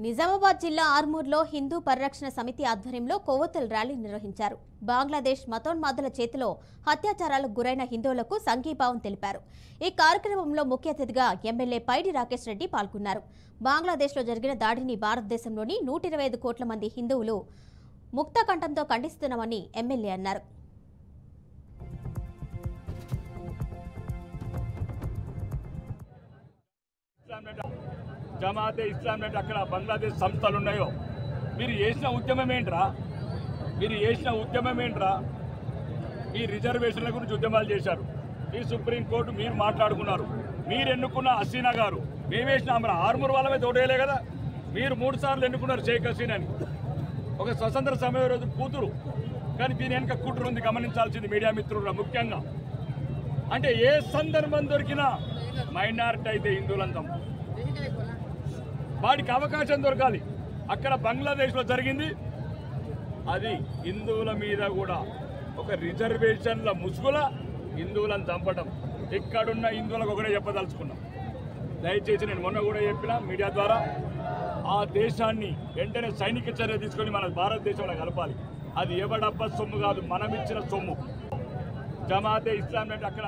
నిజామాబాద్ జిల్లా ఆర్మూర్లో హిందూ పరిరక్షణ సమితి ఆధ్వర్యంలో కొవ్వొత్తుల ర్యాలీ నిర్వహించారు. బంగ్లాదేశ్ మతోన్మాదుల చేతిలో అత్యాచారాలకు గురైన హిందువులకు సంఘీభావం తెలిపారు. ఈ కార్యక్రమంలో ముఖ్య అతిథిగా ఎమ్మెల్యే పైడి రాకేష్ రెడ్డి పాల్గొన్నారు. బంగ్లాదేశ్లో జరిగిన దాడిని భారతదేశంలోని 125 కోట్ల మంది హిందువులు ముక్తకంఠంతో ఖండిస్తున్నామని ఎమ్మెల్యే అన్నారు. జమాతే ఇస్లాం అంటే అక్కడ బంగ్లాదేశ్ సంస్థలు ఉన్నాయో మీరు చేసిన ఉద్యమం ఏంట్రా? ఈ రిజర్వేషన్ల గురించి ఉద్యమాలు చేశారు. ఈ సుప్రీంకోర్టు మీరు మాట్లాడుకున్నారు. మీరు ఎన్నుకున్న హసీనా గారు మేమేసిన ఆర్మూర్ వాళ్ళమే తోటేయలే కదా. మీరు 3 సార్లు ఎన్నుకున్నారు షేక్ హసీనాని, ఒక స్వతంత్ర సమయ రోజు కూతురు. కానీ దీని వెనుక కుట్ర ఉంది, గమనించాల్సింది మీడియా మిత్రులు ముఖ్యంగా. అంటే ఏ సందర్భం దొరికినా మైనారిటీ అయితే హిందువులంతా వాడికి అవకాశం దొరకాలి. అక్కడ బంగ్లాదేశ్లో జరిగింది అది హిందువుల మీద కూడా ఒక రిజర్వేషన్ల ముసుగుల హిందువులను చంపడం. ఇక్కడున్న హిందువులకు ఒకటే చెప్పదలుచుకున్నాం. దయచేసి నేను మొన్న కూడా చెప్పిన మీడియా ద్వారా ఆ దేశాన్ని వెంటనే సైనిక చర్య తీసుకొని మన భారతదేశంలో కలపాలి. అది ఎవడబ్బ సొమ్ము కాదు, మనమిచ్చిన సొమ్ము. జమాతే ఇస్లాం అంటే అక్కడ